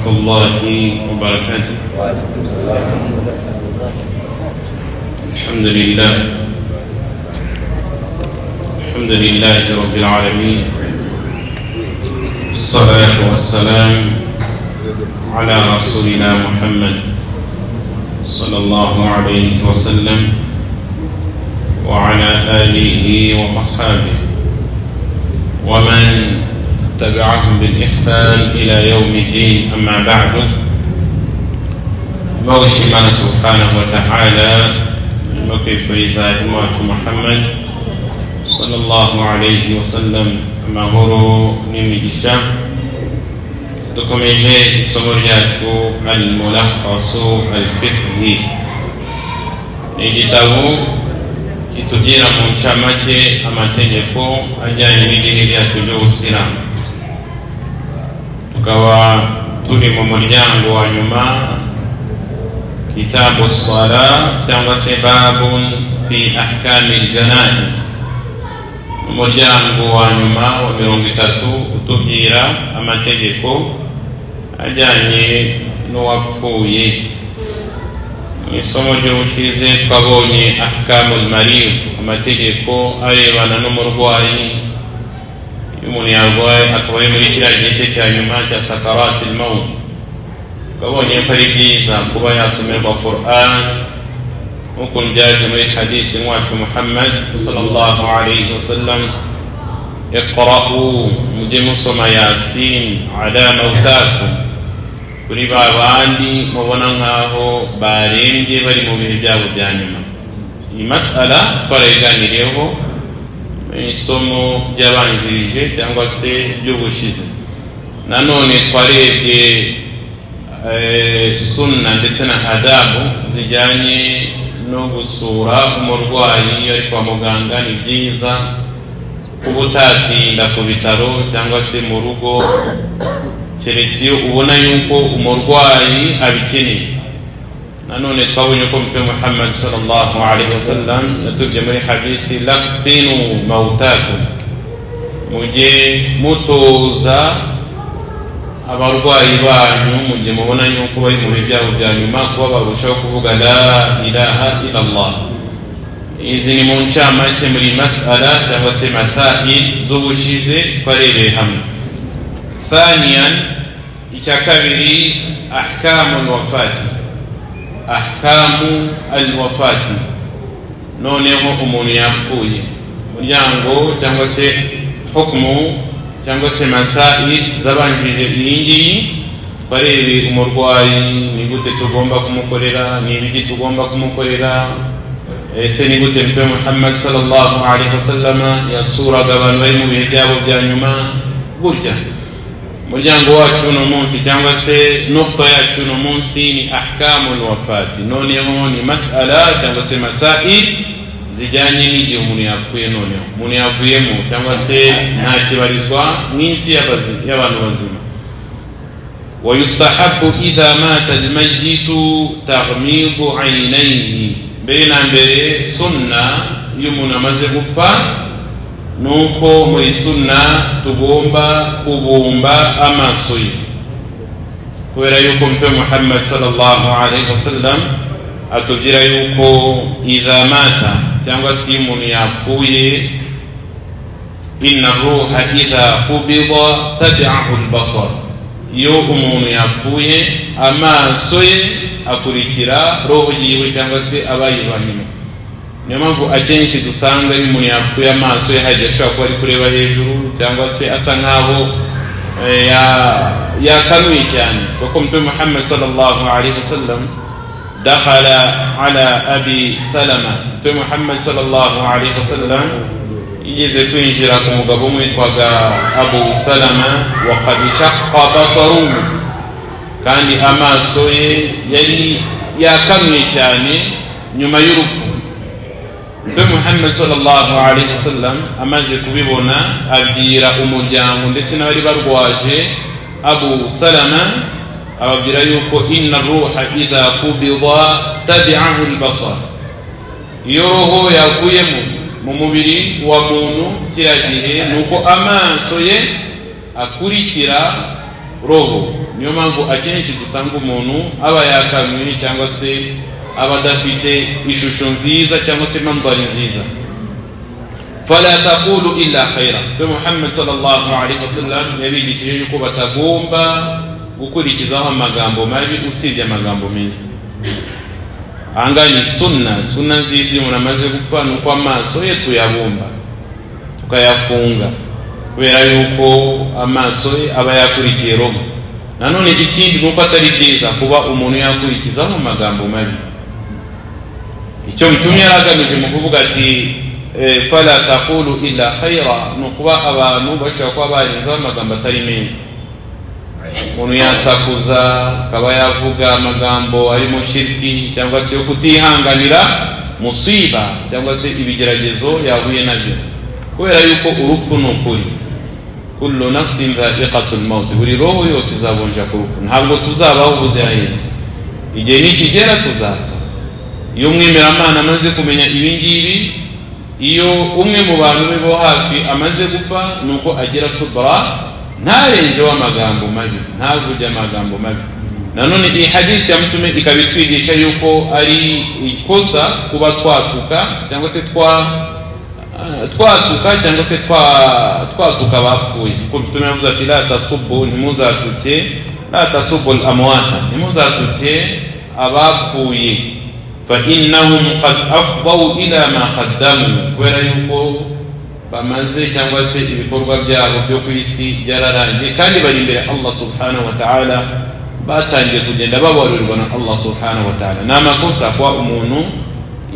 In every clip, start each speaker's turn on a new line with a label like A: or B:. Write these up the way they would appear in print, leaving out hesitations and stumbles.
A: ورحمة الله وبركاته. الحمد لله رب العالمين، الصلاة والسلام على رسولنا محمد صلى الله عليه وسلم وعلى آله وأصحابه ومن تبعهم بالإحسان إلى يوم الدين. أما بعد، موشي الله سبحانه وتعالى المكيف رزاه محمد صلى الله عليه وسلم amahoro n'imigisha. Dukomeje isomo ryacu al-mulakhasu al-fiqhi, igitabo kitubwira mu ncamake amategeko ajyanye n'idini ryacu ry'Ubusilamu. Tukaba turi mu muryango wa nyuma, kitabu as-salah cyangwa se babun fi ahkami al-janaiz, umuryango wa nyuma wa 30 utubwira amategeko ajyanye n'uwapfuye. Mu isomo ry'ubushize twabonye ahkamul marid, amategeko arebana n'umurwayi. Iyo umuntu yarwaye akaba ari muri kiriya gihe cya nyuma cya sakaratul maut, twabonye ko ari byiza kuba yasomerwa Qur'an nk'uko byaje muri hadisi wacu Muhammad sallallahu alayhi wasallam, iqra'u, mujye musoma Yasin ala mawtakum, kuri babandi mubona nkaho barembye bari mu bihe byabo bya nyuma. Iyi masala twarayiganiriyeho isomo ry'abanjirije cyangwa se ry'ubushize. Nanone twarebye sunna ndetse na adabu zijyanye no gusura umurwayi iyo ari kwa muganga. Ni byiza kuba utatinda ku bitaro cyangwa se mu rugo, keretse iyo ubona yuko umurwayi abikeneye. Nanone twabonye ko Mtume Muhammad sallallahu alaihi wasallam yatubwiye muri hadisi, laqinu mautakum, mujye mutoza abarwayi banyu mu gihe mubona yuko bari mu bihe byabo bya nyuma kuba barushaho kuvuga la ilaha illallah. Izi ni mu ncamake muri mas'ala cyangwa se masail z'ubushize twarebeye hamwe. Thaniyan, icya kabiri, ahkamul wafati, ahkamu al-wafati, noneho umuntu yapfuye. Umuryango cyangwa se hukmu cyangwa se masail zabanjije iyi ngiyi, twarebe umurwayi ni gute tugomba kumukorera, ni ibiki tugomba kumukorera, ese ni gute Mtume Muhammad sallallahu alaihi wasallam yasuraga abantu bari mu bihe byabo bya nyuma. Gutya umuryango wacu uno munsi cyangwa se nukta yacu uno munsi ni ahkamul wafati, noneho ni mas'ala cyangwa se masail zijyanye n'igihe umuntu yapfuye. Noneho umuntu yavuyemo cyangwa se ntakibarizwa mu isi y'abantu bazima. Wa yustahabu idha mata al-mayyitu taghmidu aynayhi, mbere na mbere sunna iyo umuntu amaze gupfa nuko muri sunna tugomba kubumba amaso ye, kubera yuko Mtume Muhammad sallallahu alaihi wasallam atubwira yuko idha mata cyangwa se umuntu yapfuye, inna ruha idha qubida tabi'ahu al-basar, iyo umuntu yapfuye amaso ye akurikira roho yiwe cyangwa se abayibanyuma. Niyo mpamvu akenshi dusanga iyo umuntu yapfuye amaso ye hajya ashobora kuba ari kureba hejuru cyangwa se asa nkaho yakanuye cyane. Kuko Mtume Muhammad sallallahu alaihi wasallam dakhala ala abi Salama, Mtume Muhammad sallallahu alaihi wasallam yigeze kwinjira ku mugabo witwaga Abu Salama, wa qad shaqqa basaruhu, kandi amaso ye yari yakanuye cyane nyuma y'urupfu. Mtume Muhammad sallallahu alaihi wasallam amaze kubibona abwira umuryango ndetse n'abari barwaje Abu Salama, ababwira yuko inna ruha idha qubida tabi'ahu al-basar, iyo roho yavuyemo mu mubiri wa muntu kiriya gihe nuko amaso ye akurikira roho. niyo mpamvu akenshi dusanga umuntu aba yakanuye cyangwa se aba adafite ishusho nziza cyangwa se mandhari nziza. Fala taqulu illa khaira. Muhammad sallallahu alaihi wasallam yabigishije yuko batagomba gukurikizaho amagambo mabi usibye amagambo meza. Angani sunna nziza umuntu amaze gupfa nuko amaso ye tuyabumba tukayafunga, kubera yuko amaso ye aba yakurikiye roho. Nanone ikindi nuko atari byiza kuba umuntu yakurikizaho amagambo mabi. Icyo mtume yaragamije mu kuvuga ati fala taqulu illa khaira, nukuba abantu bashaka kuba barinza amagambo atari meza. Umuntu yasakuza akaba yavuga amagambo ari mu shirki cyangwa se yo kutihanganira musiba cyangwa se ibigeragezo yahuye nabyo, kubera yuko urupfu n'ukuri. Kullu nafsin dha'iqatul maut, buri roho yose izabonja ku rupfu, ntabwo tuzabaho ubuziraherezo. Igihe nikigera tuzapfa. Iyo umwemeramana amaze kumenya ibi ngibi, iyo umwe mu bantu be bo hafi amaze gupfa, nuko agira subra, ntarenzeho amagambo mabi, ntavuge amagambo mabi. Nanone iyi hadisi ya mtume ikabitwigisha yuko ari ikosa kuba twatuka cyangwa se twatuka bapfuye. Kuko mtume yavuze ati la tasubbu, nimuzatuke, la tasubbu al-amwata, nimuzatuke abapfuye, fa innahum qad afdaw ila ma qaddamu, kubera yuko bamaze cyangwa se ibikorwa byabo byo ku isi byararangiye kandi bari imbere Allah subhanahu wa ta'ala, batangiye kugenda babarurirwa na Allah subhanahu wa ta'ala. Ni amakosa kwa umuntu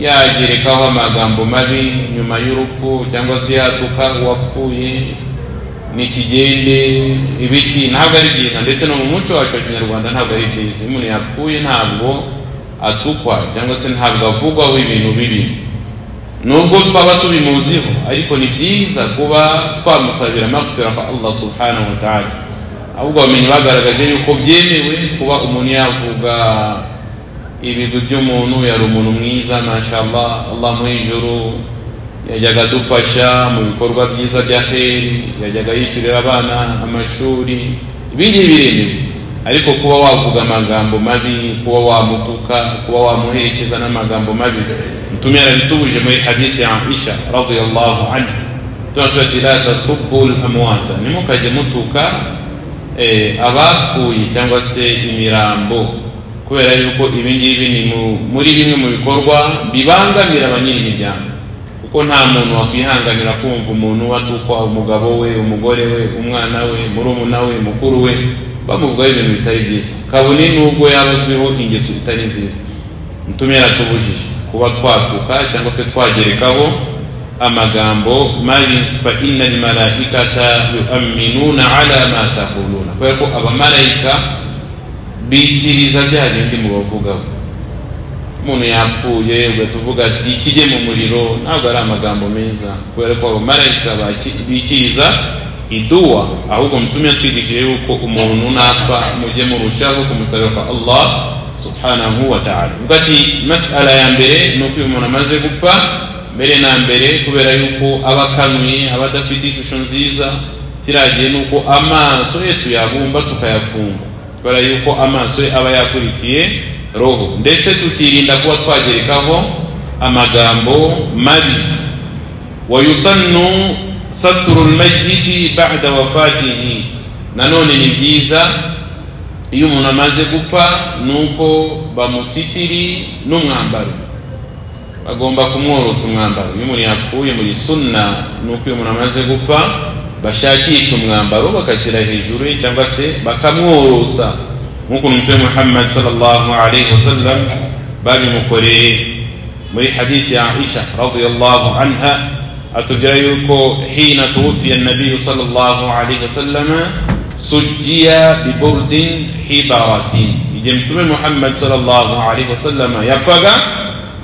A: yagerekaho amagambo mabi nyuma y'urupfu cyangwa se yatuka uwapfuye n'ikigende ibiki, ntabwo ari byiza. Ndetse no mu muco wacu wa Kinyarwanda ntabwo ari byiza. Umuntu yapfuye ntabwo atukwa cyangwa se ntabwo avugwaho ibintu bibi, nubwo twaba tubimuziho, ariko ni byiza kuba twamusabira maghfira kwa Allah subhanahu wa ta'ala. Ahubwo bamenye bagaragaje yuko byemewe kuba umuntu yavuga ibigwi by'umuntu, yari umuntu mwiza mashallah, Allah mu ijuru, yajyaga dufasha mu bikorwa byiza bya kheri, yajyaga yishyurira abana amashuri, ibindi biremewe. Ariko kuba wavuga amagambo mabi, kuba wamutuka, kuba wamuherekeza n'amagambo mabi, mtume yarabitubuje muri hadisi ya Aisha radhiyallahu anha, tunatubati la tasubbu al-amwata, nimukajye mutuka abapfuye cyangwa se imirambo, kubera yuko ibingibi ni muri bimwe mu bikorwa bibangamira abanyirimiryango. Kuko nta muntu wakwihanganira kumva umuntu watukwa umugabo we, umugore we, umwana we, murumuna we, mukuru we, bamuvugaho ibintu bitari byiza, kabone nubwo yabazweho ingeso itari nziza. Mtume yaratubujije kuba twatuka cyangwa se twagerekaho amagambo mabi. Fa inna al-malaikata yu'minuna ala ma taquluna, kubera ko abamarayika bikiriza bya bindi mubavugaho. Umuntu yapfuye ugatuvuga ati kijye mu muriro, ntabwo ari amagambo meza, kubera ko abamarayika bikiriza idua. Ahubwo mtume yatwigishije yuko umuntu napfa mujye murushaho kumusabira kwa Allah subhanahu wa ta'ala. Ugati mas'ala ya mbere nuko umuntu amaze gupfa mbere na mbere, kubera yuko abakanuye, abadafite ishusho nziza, kiragiye nuko amaso ye tuyabumba tukayafunga, kubera yuko amaso ye aba yakurikiye roho. Ndetse tukirinda kuba twagerekaho amagambo mabi. Wa yusannu satrul mayyiti ba'da wafatihi, nanone ni byiza iyo umuntu amaze gupfa nuko bamusitiri n'umwambaro, bagomba kumworosa umwambaro. Iyo umuntu yapfuye muri sunna nuko iyo umuntu amaze gupfa bashakisha umwambaro bakashyira hejuru ye cyangwa se bakamworosa, nk'uko Mtume Muhammad sallallahu alaihi wasallam babimukoreye muri hadisi ya Aisha radhiyallahu anha. Atubwira yuko hina tuwfiya an-nabiy sallallahu alaihi wasallam sujjiya bi burdin hibaratin, igihe Mtume Muhammad sallallahu alaihi wasallam yapfaga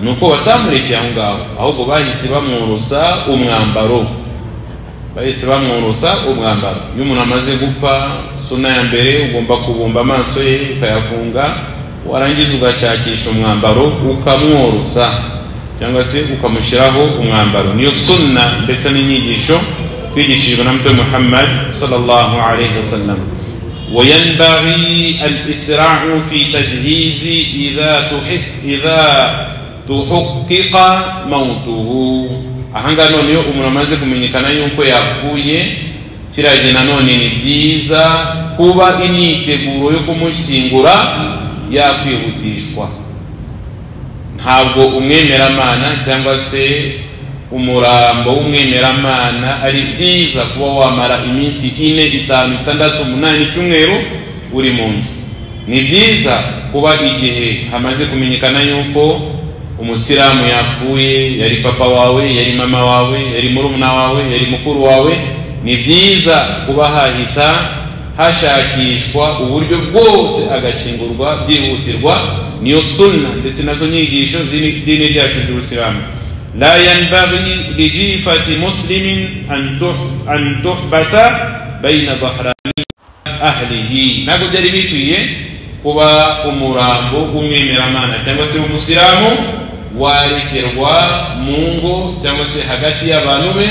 A: nuko batamureke aho ngaho, ahubwo bahise bamworosa umwambaro. Iyo umuntu amaze gupfa, sunna ya mbere ugomba kubumba amaso ye ukayafunga, warangiza ugashakisha umwambaro ukamworosa cyangwa se ukamushyiraho umwambaro. Niyo sunna ndetse n'inyigisho twigishijwe na Mtume Muhammad sallallahu alaihi wasallam. وينبغي الإسراع في تجهيز إذا تحقق موته. ahanga none yo umuntu amaze kumenyekana yuko yapfuye kiraje nanone ni byiza kuba imyiteguro yo kumushyingura yakwihutishwa. Ntabwo umwemeramana cyangwa se umurambo w'umwemeramana ari byiza kuba wamara iminsi 4, 5, 6, 8 cyumweru uri mu nzu. Ni byiza kuba igihe hamaze kumenyekana yuko umusiramu yapfuye, yari papa wawe, yari mama wawe, yari murumuna wawe, yari mukuru wawe, ni byiza kuba hahita hashakishwa uburyo bwose agashingurwa byihutirwa. Niyo sunna ndetse nazo nyigisho z'idini ryacu ry'Ubusilamu. لا ينبغي لجيفة مسلم أن تحبس بين ظهراني أهله. ntabwo byari bikwiye kuba umurambo w'umwemeramana cyangwa se w'umusilamu warekerwa mu ngo cyangwa se hagati y'abantu be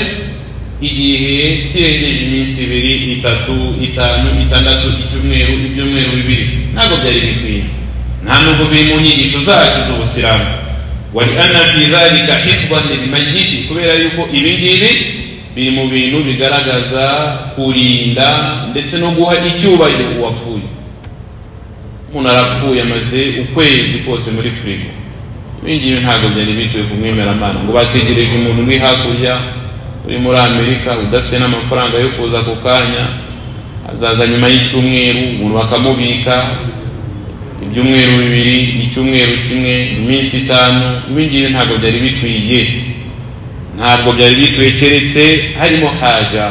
A: igihe kirengeje iminsi 2, 3, 5, 6, icyumweru, ibyumweru 2. ntabwo byari bikwiye, nta nubwo biri mu nyigisho zacu z'Ubusilamu. ولأن في ذلك حفظا للميت, kubera yuko ibingibi biri mu bintu bigaragaza kurinda ndetse no guha icyubahiro uwapfuye. Umuntu arapfuye amaze ukwezi kose muri frigo, ibingibi ntabwo byari bikwiye kumwemeramana ngo bategereje umuntu uri hakurya uri muri Amerika udafite n'amafaranga yo kuza ku kanya, azaza nyuma y'icyumweru, umuntu bakamubika ibyumweru 2, icyumweru 1, iminsi 5. ibingibi ntabwo byari bikwiye, ntabwo byari bikwiye keretse harimo haja.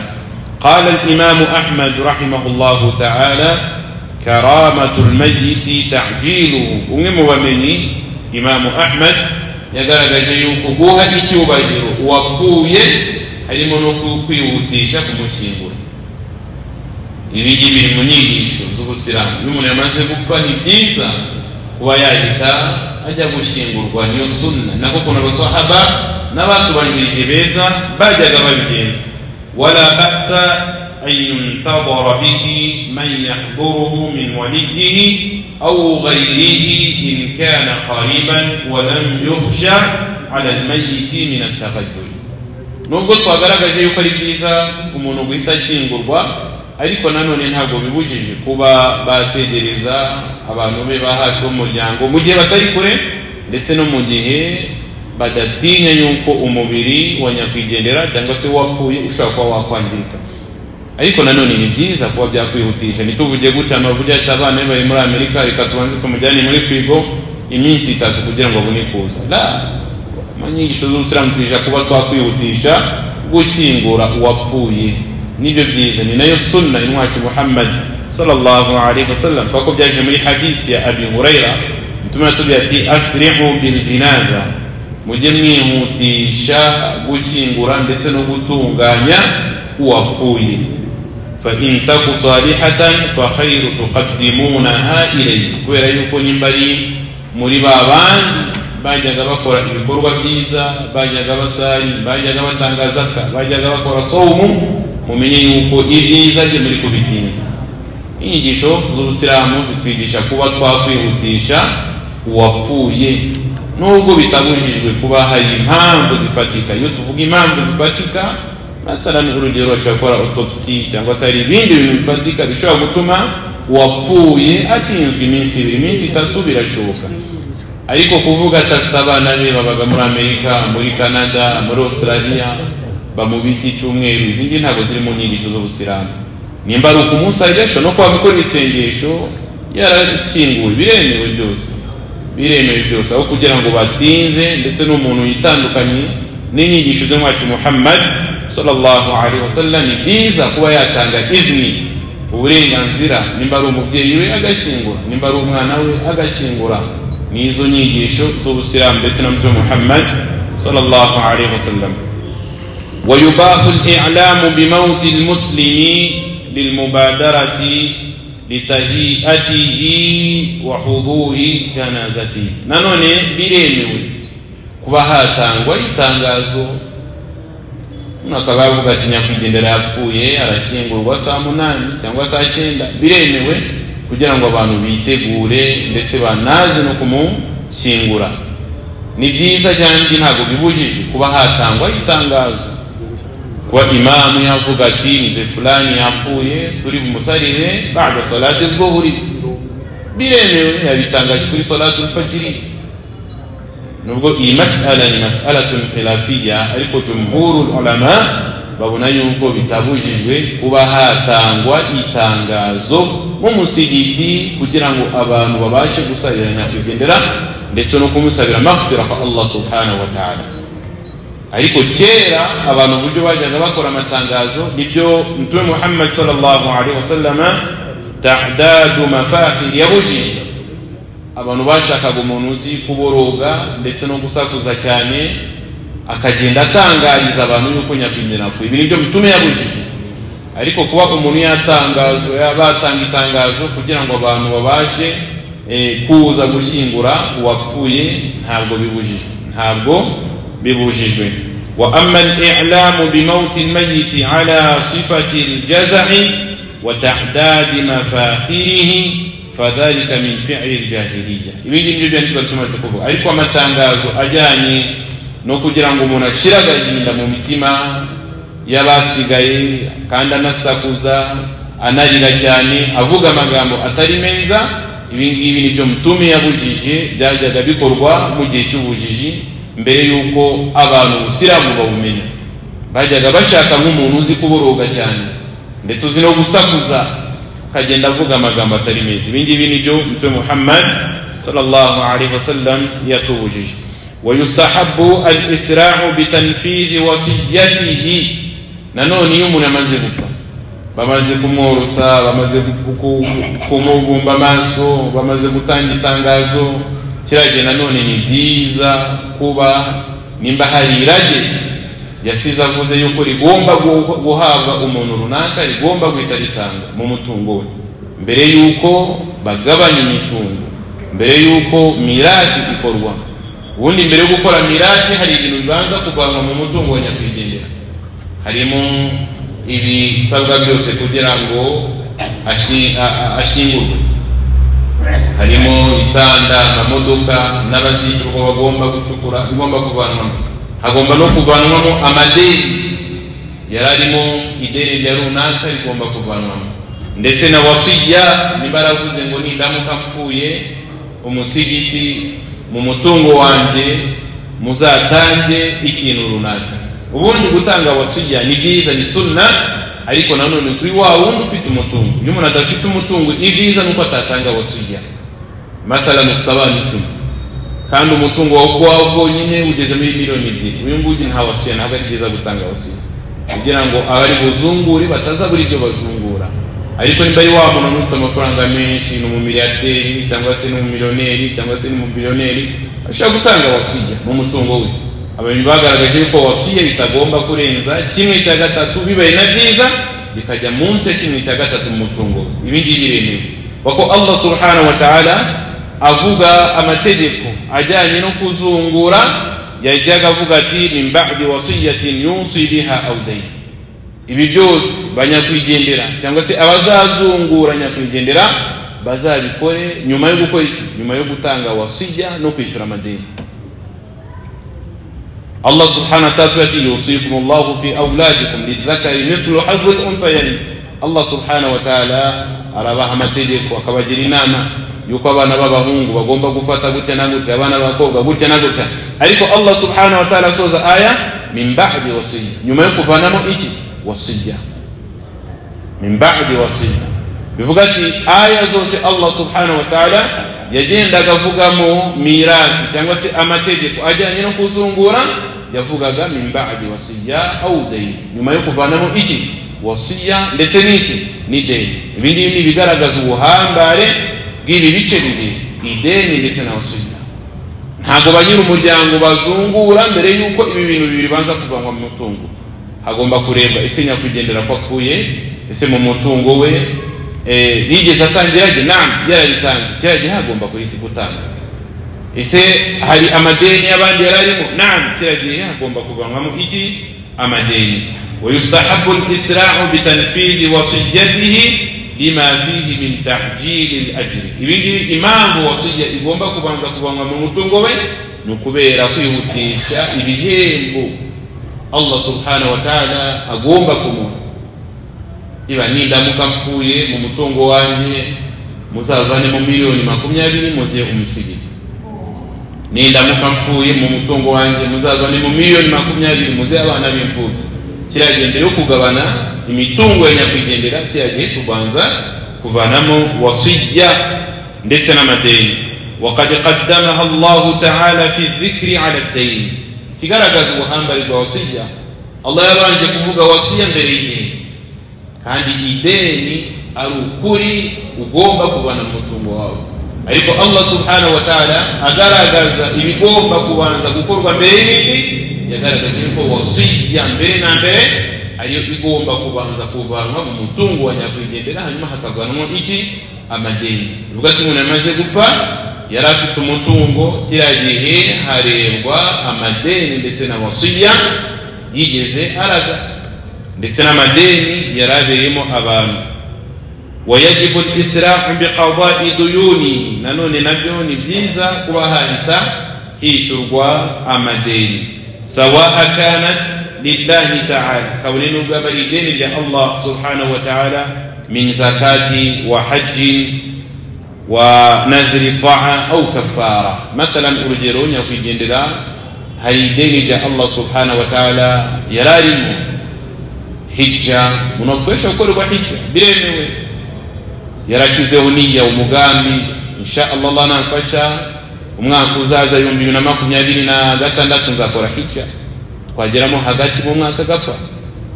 A: قال الإمام أحمد رحمه الله تعالى كرامة الميت تعجيله. umwe mu bamenyi Imam Ahmad yagaragaje yuko guha icyubahiro uwapfuye harimo no kwihutisha kumushyingura. ibi biri mu nyigisho z'Ubusilamu. iyo umuntu yamaze gupfa ni byiza kuba yahita ajya gushyingurwa, niyo sunna. nako kuna abasahaba n'abatubanjirije beza bajyaga babigenza. wala ba'sa an yuntadhara bihi man yahduruhu min waliyhi aw ghayrihi in kana qariban wa lam yukhsha ala al-mayyit min at-taqaddul. nubwo twagaragaje yuko ari byiza umuntu guhita ashyingurwa, ariko nanone ntabwo bibujije kuba bategereza abantu be ba hafi b'umuryango mu gihe batari kure, ndetse no mu gihe badatinya yuko umubiri wa nyakwigendera cyangwa se wapfuye ushobora kuba wakwangirika. ariko nanone ni byiza kuba byakwihutisha. ntituvuge gutya amavuga ati abana bari muri Amerika reka tubanze tumujyane muri frigo iminsi 3 kugira ngo abone kuza. la manyigisho z'Ubusilamu twisha kuba twakwihutisha gushyingura uwapfuye. nibyo byiza, ni nayo sunna inwacu Muhammad sallallahu alaihi wasallam. Kuko byaje muri hadisi ya Abi Huraira, mtume atubwiye ati asri'u bil jinaza, mujye mwihutisha gushyingura ndetse no gutunganya uwapfuye. fa in taku salihatan fa khairu tuqaddimunaha ilayhi. kubera yuko nimbari muri babandi bajyaga bakora ibikorwa byiza, bajyaga basari, bajyaga batanga zakka, bajyaga bakora sawmu, mumenye yuko ibyiza bye muri kubitinza. inyigisho z'Ubusilamu zitwigisha kuba twakwihutisha uwapfuye nubwo bitabujijwe kuba hari impamvu zifatika. iyo tuvuga impamvu zifatika, masalan urugero ashobora autopsy cyangwa se hari ibindi bintu bifatika bishobora gutuma uwapfuye atinzwe iminsi 2, iminsi 3 birashoboka. ariko kuvuga ati abana be babaga muri Amerika, muri Canada, muri Australia, bamubita icyumweru, izindi ntabwo ziri mu nyigisho z'Ubusilamu. nimba ari ukumusajisha no kwabikora isengesho yarashyinguwe, biremewe byose, aho kugira ngo batinze. ndetse n'umuntu yitandukanye n'inyigisho z'umwacu Muhammad sallallahu alaihi wasallam, ni byiza kuba yatanga izni, uburenganzira. nimba ari umubyeyi we agashyingura, nimba ari umwana we agashyingura. nizo nyigisho z'Ubusilamu ndetse na mtume Muhammad sallallahu alaihi wasallam. ويباح الإعلام بموت المسلم للمبادرة لتهيئته وحضور جنازته. nanone biremewe kuba hatangwa itangazo akaba yavuga ati nyakwigendera yapfuye arashingurwa saa 8 cyangwa saa 9 biremewe kugira ngo abantu bitegure ndetse banaze no kumushyingura. Ni byiza cyane ntabwo bibujijwe kuba hatangwa itangazo kuba imamu yavuga ati nze fulani yapfuye turi bumusarire baada salati dhuhuri, biremewe yabitangaje kuri salatu al-fajr. Nubwo iyi mas'ala ni mas'alatun khilafiyya, ariko jumhurul ulama babona yuko bitabujijwe kuba hatangwa itangazo mu musigiti kugira ngo abantu babashe gusabira nyakwigendera ndetse no kumusabira maghfira kwa Allah subhanahu wa ta'ala. Ariko kera abantu buryo bajyaga bakora amatangazo nibyo Mtume Muhammad sallallahu alaihi wasallam ta'dadu mafakhir yabujije. Abantu bashakaga umuntu uzi kuboroga ndetse no gusakuza cyane akagenda atangariza abantu yuko nyakwigendera yapfuye, ibi nibyo Mtume yabujije. Ariko kuba umuntu yatangazo yabatanga itangazo kugira ngo abantu babashe kuza gushyingura uwapfuye ntabwo bibujijwe. Wa amma al-i'lamu bi mawti al-mayyit ala sifati al-jaz'i wa ta'dad mafakhirihi fadhalika min fi'li al-jahiliyya. Ibindi nibyo ndiko tumaze kuvuga. Ariko amatangazo ajyanye no kugira ngo umuntu ashiragahinda mu mitima y'abasigaye kandi anasakuza anarira cyane avuga amagambo atari meza, ibingibi nibyo Mtume yabujije, byajyaga bikorwa mu gihe cy'ubujiji mbere yuko abantu usiramu bawumenya. Bajyaga bashaka nk'umuntu uzi kuboroga cyane ndetse uzi no gusakuza akagenda avuga amagambo atari meza. Ibingibi nibyo Mtume Muhammad sallallahu alaihi wasallam yatubujije. Wa yustahabbu al-isra'u bi tanfidhi wasiyatihi. Nanone iyo umuntu amaze gupfa bamaze kumworosa, bamaze kumubumba amaso, bamaze gutanga itangazo, kirage nanone ni byiza kuba nimba hari irage yasize avuze yuko rigomba guhabwa umuntu runaka, rigomba guhita ritanga mu mutungo we mbere yuko bagabanya imitungo, mbere yuko mirati ikorwa. Ubundi mbere yo gukora mirati hari ibintu bibanza kuvanwa mu mutungo wa nyakwigendera. Harimo ibisabwa byose kugira ngo ashingurwe. Harimo isanda, amamodoka n'abazicurwa bagomba gucukura bigomba kuvanwamo. Hagomba no kuvanwamo amadeni yararimo ideni rya runaka rigomba kuvanwamo, ndetse na wasiya nimbaravuze ngo nindamuka mpfuye umusigiti mu mutungo wanjye muzatange ikintu runaka. Ubundi gutanga wasiya ni byiza, ni sunna, ariko nanone kuri wa wundi ufite umutungo. Iyo umuntu adafite umutungo ibyiza nuko atatanga wasiya. Mathala muftabanitse kandi umutungo wawo nyine ugeze muri miliyoni 2, uyu nguyu nta wasiya, ntabwo ari byiza gutanga wasiya kugira ngo abari buzungure batazabura ibyo bazungura. Ariko nimba ari wa muntu ufite amafaranga menshi, ni umumiliyarderi cyangwa se ni umumiliyoneri cyangwa se ni umumiliyoneri, ashaka gutanga wasiya mu mutungo we. Abantu bagaragaje ko wasiya itagomba kurenza 1/3, bibaye na byiza bikajya munsi 1/3 mu mutungo. Ibindi biremewe wako Allah subhanahu wa ta'ala avuga amategeko ajyanye no kuzungura, yajyaga avuga ati min ba'di wasiyatin yusi biha aw dayn. Ibi byose banyakwigendera cyangwa se abazazungura nyakwigendera bazabikore nyuma yo gukora iki? Nyuma yo gutanga wasiya no kwishyura amadeni. Allah subhanahu wa ta'ala yusikum Allah fi awladikum lidhakari mithlu hadhi al-unthayayn. Allah subhanahu wa ta'ala arabaha amategeko akabagira inama yuko abana b'abahungu bagomba gufata gutya na gutya, abana b'abakobwa gutya na gutya. Ariko Allah subhanahu wa ta'ala soza aya min ba'di wasiya, nyuma yo kuvanamo iki? Wasiya. Min ba'di wasiya bivuga ati aya zose Allah subhanahu wa ta'ala yagendaga avugamo mirathi cyangwa se amategeko ajyanye no kuzungura, yavugaga min ba'di wasiya aw dayn, nyuma yo kuvanamo iki? Wasiya ndetse n'iki? Ni deni. Ibindi ni bigaragaza ubuhambare bw'ibi bice bibiri, ideni ndetse na wasiya. Ntabwo banyira umuryango bazungura mbere yuko ibi bintu bibiri banza kuvanwa mu mutungo. Hagomba kurebwa ese nyakwigendera ko apfuye, ese mu mutungo we yigeze atangira naam yarayitanze, cyaje hagomba gutanga. ese hari amadeni y'abandi yararimo naam kiragiye agomba kuvanwamo iki amadeni ويستحب الإسراع بتنفيذ وصيته لما فيه من تعجيل الأجر ibindi impamvu wasiya igomba kubanza kuvanwa mu mutungo we nukubera kwihutisha ibihembo Allah subhanahu wa ta'ala agomba kumuha iba nindamuka mpfuye mu mutungo wanjye muzavane mu miliyoni 20 muziye umusigiti nindamuka mpfuye mu mutungo wanjye muzavane mu miliyoni 20 muziye abana b'imfubyi kiragendera yo kugabana imitungo ya nyakwigendera cyagiye kubanza kuvanamo wasiya ndetse n'amadeni وقد قدمها الله تعالى في الذكر على الدين kigaragaza ubuhambari bwa wasiya Allah yabanje kuvuga wasiya mbere y'ideni kandi ideni ari ukuri ugomba kubana mu mutungo wawe ariko Allah subhanahu wa ta'ala agaragaza ibigomba kubanza gukorwa mbere y'ideni yagaragaje ko wasiya mbere na mbere ayo igomba kubanza kuvanwa mu mutungo wa nyakwigendera hanyuma hakavanwa iki amadeni uvuga ati umuntu amaze gupfa yarafite umutungo kiragihe harebwa amadeni ndetse na wasiya yigeze araga ndetse n'amadeni yaraberemo abantu ويجب الإسراع بقضاء ديونه nanone nabyo ni byiza kuba hahita hishurwa amadeni سواء كانت لله تعالى كونين وبريدين لله سبحانه وتعالى من زكاة وحج ونذر طاعة أو كفارة مثلا أرجرون يقول جندرا هيدين الله سبحانه وتعالى يرارم حجة ونقفش وكل حجة برينوي يراشيزه نية ومقامي إن شاء الله ننفشا umwaka uzaza 2026 nzakora hijja twageramo hagati mu mwaka gapfa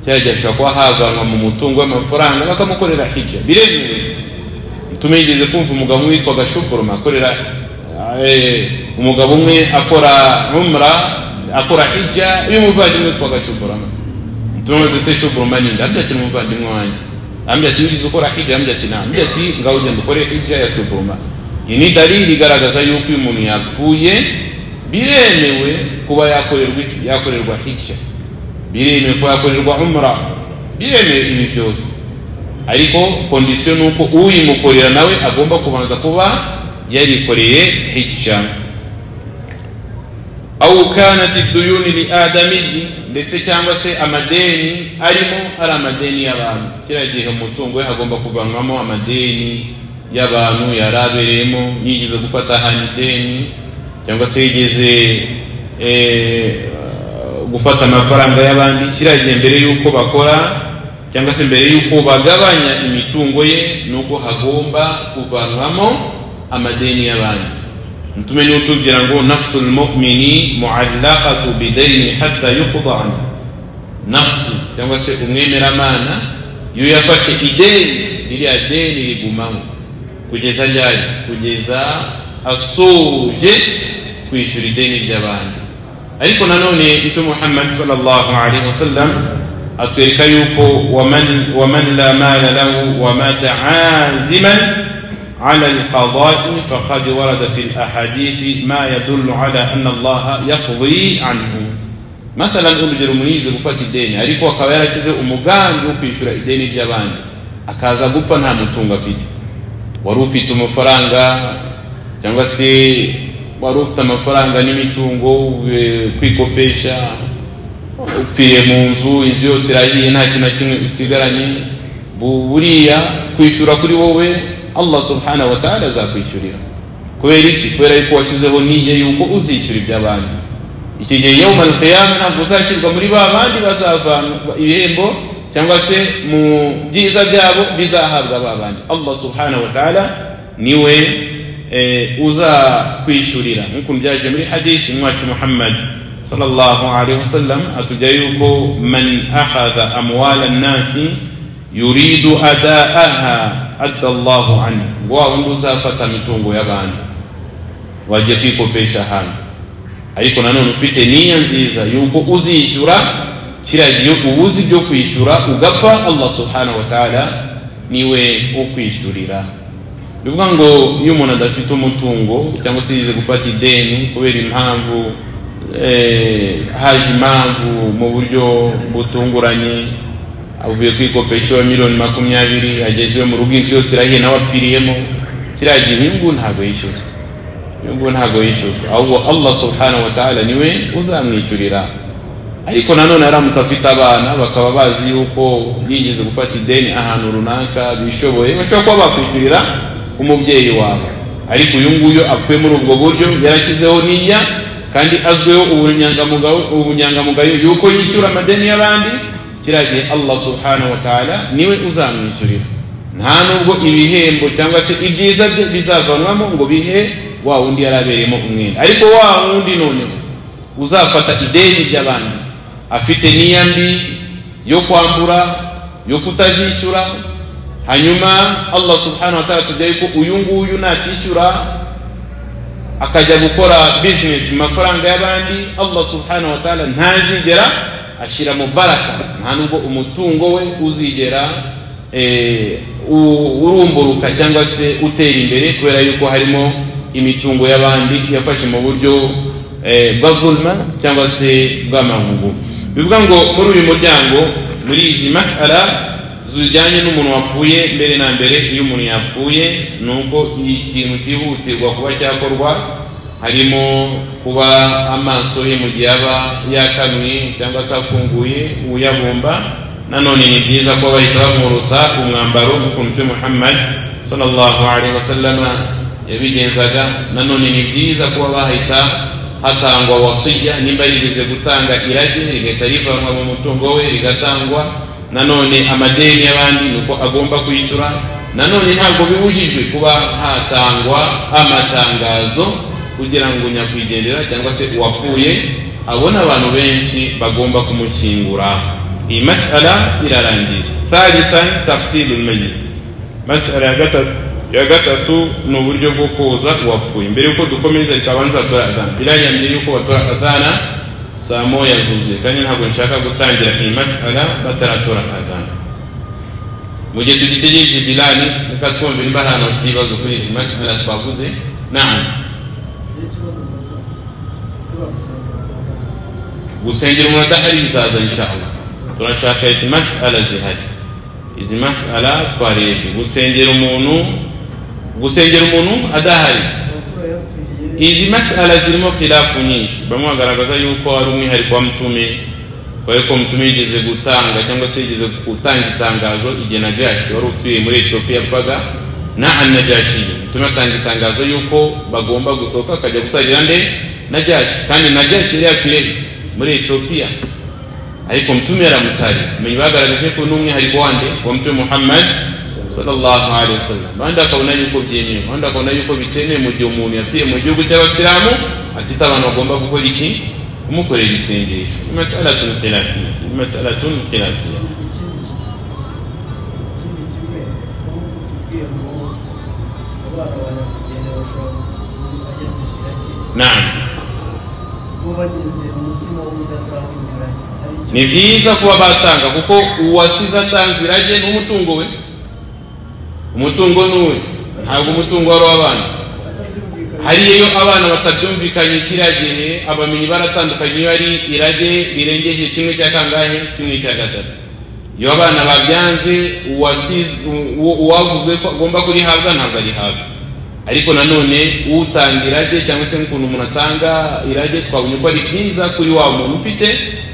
A: cyajyashwa kwa havanwa mu mutungo w'amafaranga bakamukorera hijja biremewe tumegeze kumva umugabo witwa Gashuburuma akorera umugabo umwe akora umra akora hijja uyu muvandimwe witwa Gashuburuma tumeze Shuburuma ninda ati umuvandimwe wanjye ambye ati ugize ukora hijja ambye ati na ambye ati ngaho ugenda ukore hijja ya Shuburuma ini dalili igaragaza yuko umuntu yapfuye biremewe kuba yakorerwa hijja biremewe kuba yakorerwa umra biremewe ibi byose ariko condition nuko uyimukorera nawe agomba kubanza kuba yarikoreye hijja au kanat ad-duyun li adami ndetse cyangwa se amadeni arimo ari amadeni y'abantu kiragihe umutungo we hagomba kuvanwamo amadeni y'abantu yaraberemo yigeze gufata hanideni cyangwa se yigeze gufata amafaranga y'abandi kiragiye mbere yuko bakora cyangwa se mbere yuko bagabanya imitungo ye nuko hagomba kuvanwamo amadeni y'abandi ntumenye utubwira ngo nafsul mu'mini mu'allaqatu bidayni hatta yuqda an nafsi cyangwa se umwemeramana yo yafashe ideni riri adeni rigumaho kugeza ryari kugeza asoje kwishura ideni ry'abandi ariko nanone ito Muhammad sallallahu alaihi wasallam atwereka yuko waman la mala lahu wa mata aziman على القضاء فقد ورد في الأحاديث ما يدل على أن الله يقضي عنه مثلا urugero munize gufata ideni ariko akaba yarashyize umugambi wo kwishura ideni ry'abandi akaza gupfa nta mutungo afite wari ufite amafaranga cyangwa se wari ufite amafaranga n'imitungo kwikopesha upfiye mu nzu inzu yose irahiye nta kintu kimwe usigaranye buriya kwishura kuri wowe Allah subhanahu wa ta'ala azakwishyurira kubera iki kubera yuko washyizeho niye yuko uzishyura iby'abandi iki gihe yawm al-qiyamah ntabwo uzashyirwa muri babandi bazavana ibihembo cyangwa se mu byiza byabo bizahabwa babandi Allah subhanahu wa ta'ala niwe uza kwishurira nk'uko byaje muri hadisi mwacu Muhammad sallallahu alaihi wasallam atujya yuko man akhadha amwala an-nasi yuridu adaaha adda Allahu anhu wa uzafata mitungo y'abantu waje kwikopesha hano ariko nanone ufite niya nziza yuko uzishyura kiragiye ubuzi byo kwishyura ugapfa Allah subhanahu wa ta'ala niwe ukwishurira bivuga ngo iyo umuntu adafite umutungo cyangwa se yize gufata ideni kubera impamvu haje impamvu mu buryo butunguranye, avuye kwikopesha miliyoni 20 agezeyo mu rugo inzu yose irahiye nawe apfiriyemo, kiriya gihe inyungu ntabwo yishyuzwa, ahubwo Allah subhanahu wa ta'ala niwe uzamwishyurira. Ariko nanone aramutse afite abana bakaba bazi yuko yigeze gufata ideni ahantu runaka bishoboye, bashobora kuba bakwishyurira umubyeyi wawe. Ariko uyu nguyu apfuye muri ubwo buryo, yarashyizeho niyya kandi azweho ubunyangamugayo yuko yishyura amadeni y'abandi, kiriya gihe Allah subhanahu wa ta'ala niwe uzamwishyurira. Nta nubwo ibihembo cyangwa se ibyiza bye bizavanwamo ngo bihe wa wundi yarabereyemo umwenda. Ariko wa wundi noneho uzafata ideni ry'abandi afite niyya mbi yo kwambura, yo kutazishyura, hanyuma Allah subhanahu wa ta'ala tujya ko uyu nguyu natishyura akajya gukora business mafaranga y'abandi, Allah subhanahu wa ta'ala ntazigera ashira mu baraka, nta nubwo umutungo we uzigera urumburuka cyangwa se utera imbere, kubera yuko harimo imitungo y'abandi yafashe mu buryo bw'avulma cyangwa se bw'amahugu. Bivuga ngo muri uyu muryango, muri izi mas'ala zijyanye n'umuntu wapfuye, mbere na mbere iyo umuntu yapfuye nuko ikintu cyihutirwa kuba cyakorwa harimo kuba amaso ye mu gihe aba yakanuye cyangwa se afunguye uyabumba. Nanone ni byiza ko bahita bamurusa umwambaro nk'uko Muhammad sallallahu alaihi wasallam yabigenzaga. Nanone ni byiza kuba bahita hatangwa wasiya, nimba yigeze gutanga irage rigahita rivanwa mu mutungo we rigatangwa. Nanone amadeni y'abandi nuko agomba kwishyura. Nanone ntabwo bibujijwe kuba hatangwa amatangazo kugira ngo nyakwigendera cyangwa se uwapfuye abona abantu benshi bagomba kumushyingura. Iyi mas'ala irarangira. Thalithan tafsilul mayyit, mas'ala ya gatatu ni uburyo bwo koza uwapfuye. Mbere yuko dukomeza ikabanza batora adhana, bilanya mbere yuko batora adhana saa moya zuzuye, kandi ntabwo nshaka gutangira iyi mas'ala bataratora adhana. Mu gihe tugitegereje Bilali, reka twumve nimba hano bafite ibibazo kuri izi mas'ala twavuze. Naam, gusengera umuntu adahari bizaza inshallah. Turashaka izi mas'ala zihari, izi mas'ala twarebye. Gusengera umuntu adahari, izi mas'ala zirimo khilafu nyinshi. Bamwe bagaragaza yuko ari umwihariko wa Mtume, kwa yuko Mtume yigeze gutanga cyangwa se yigeze gutanga itangazo igihe Najashi wari utuye muri Ethiopia apfaga na Najashi. Mtume atanga itangazo yuko bagomba gusohoka akajya gusarira Najashi, kandi Najashi yari yapfuye muri Ethiopia, ariko Mtume yaramusari. Mwenye bagaragaje ko n'umwihariko wande wa Mtume Muhammad sallallahu alaihi wasallam. Bandi akabona yuko byemewe, bandi akabona yuko bitemewe mu gihe umuntu yapfuye mu gihugu cy'Abasilamu, afite abantu bagomba gukora iki? Kumukorera isengesho. Mas'alatun khilafiyya. Naam, ni byiza kuba batanga, kuko uwasize atanze irage n'umutungo we. Umutungo nuwe, ntabwo umutungo wari w'abana. Hariyo abana batabyumvikanye kiriya gihe, abamenyi baratandukanye iyo ari irage rirengeje kimwe cya kangahe, kimwe cya gatatu. Iyo abana babyanze, uwavuzwe ko agomba kurihabwa ntabwo arihabwa. Ariko nanone utanga irage cyangwa se nk'ukuntu umuntu atanga irage, twabonye ko ari byiza kuri wa muntu ufite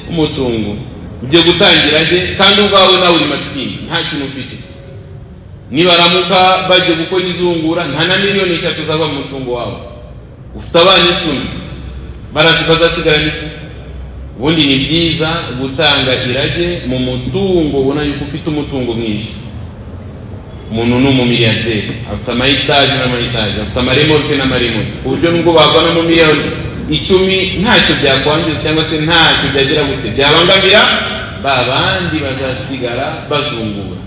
A: umutungo. Ujye gutanga irage kandi ubwawe nawe uri masikini, nta kintu ufite. Nibaramuka bajye gukora izungura, nta na miliyoni 3 zava mu mutungo wawe. Ufite abana 10, bazasigara n'iki? Ubundi ni byiza gutanga irage mu mutungo ubona yuko ufite umutungo mwinshi. Umuntu n'umumiliyarderi, afite amayitaje n'amayitaje, afite amaremorke n'amaremorke, uburyo nubwo bagana mu miliyoni 10 ntacyo byakwangiza cyangwa se ntacyo byagira gute byabangamira babandi bazasigara bazungura.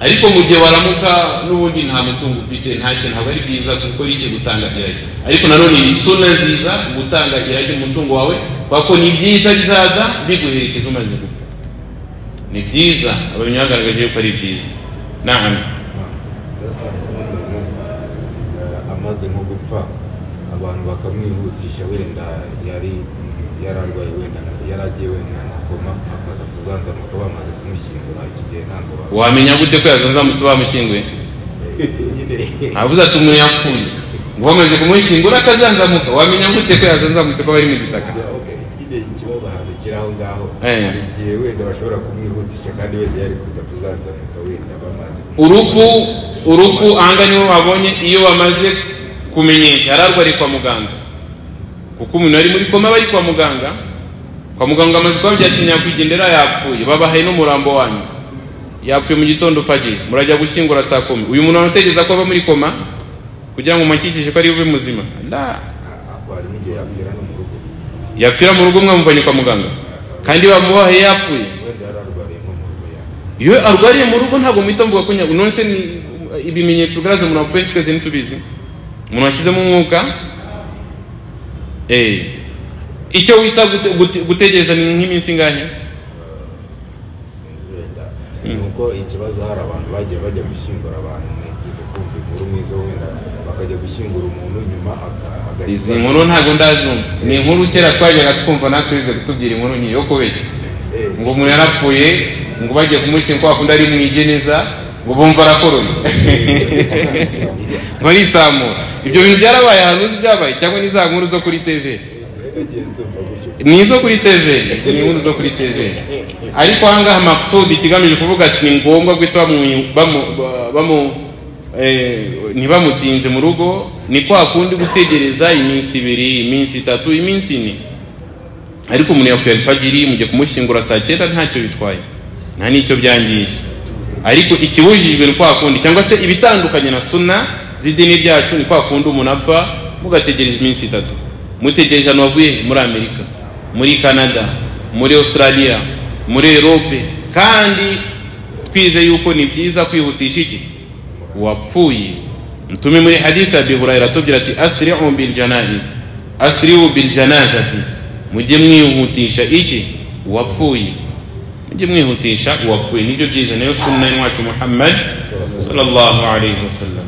A: Ariko mu gihe waramuka n'ubundi nta mutungo ufite, ntacyo ntabwo ari byiza gukora iki? Gutanga irage. Ariko nanone ni sunna nziza gutanga irage mu mutungo wawe, kuko ni byiza bizaza biguherekeza umaze gupfa. Ni byiza, abanyagaragaje yuko ari byiza. Naam,
B: sasa amaze nko gupfa abantu bakamwihutisha wenda yararwaye wenda yaragiye wenda nakoma akaza kuzanzamuka bamaze kumushyingura igihe ntabwo
A: wamenya gute ko yazanzamutse bamushyinguye avuze ati umuntu yapfuye ngo bamaze kumushyingura akazanzamuka wamenya gute ko yazanzamutse ko bari mu gitaka
B: ikibazo ahantu kiraho ngaho igihe wenda bashobora kumwihutisha kandi wenda yari kuza kuzanzamuka wenda bamaze
A: urupfu ahanga niho wabonye iyo bamaze kumenyesha ararwari kwa muganga kuko umuntu ari muri koma bari kwa muganga amaze kubabwira ati nyakwigendera yapfuye babahaye n'umurambo wanyu yapfuye mu gitondo fajiri murajya gushyingura saa 10 uyu muntu anategeza ko aba muri koma kugira ngo makikishe ko ari ube muzima yapfira mu rugo mwamuvanye kwa muganga kandi bamubahaye yapfuye iyo arwariye mu rugo ntabwo muhita mvuga ko nonse ni ibimenyetso bigaragaza umuntu wapfuye twese ntitubizi umuntu washyizemo umwuka icyo wita gutegereza ni nk'iminsi ingahe
B: nuko ikibazo hari abantu bagiye bajya gushyingura abantu ngize kumva inkuru mwizo wenda bakajya gushyingura umuntu nyuma
A: izi nkuru ntabwo ndazumva ni inkuru kera twajyaga twumva natwe bize kutubwira inkuru nkiyo kubeshya ngo umuntu yarapfuye ngo bagiye kumushyingura akunda ari mu igeneza ngo bumva arakoroye ngo nitsamura ibyo bintu byarabaye ahantu uzi byabaye cyangwa ni za nkuru zo kuri TV nizo kuri TV ni nkuru zo kuri TV ariko ahangaha maksudi kigamije kuvuga ati ni ngombwa guhita ntibamutinze mu rugo ni kwa kundi gutegereza iminsi 2 iminsi 3 iminsi 4 ariko umuntu yapfuye alfajiri mujye kumushyingura saa 9 ntacyo bitwaye nta nicyo byangije ariko ikibujijwe ni kwa kundi cyangwa se ibitandukanye na sunna z'idini ryacu ni kwa kundi umuntu apfa mugategereza iminsi 3 mutegereje no bavuye muri Amerika muri Canada muri Australia muri Europe kandi twize yuko ni byiza kwihutisha iki wapfuye mtume muri hadisi Abi Hurairah tubwira ati asri'u bil janazati mujye mwihutisha iki wapfuye mujye mwihutisha wapfuye nibyo byiza nayo sunna y'Umwami Muhammad sallallahu alayhi wasallam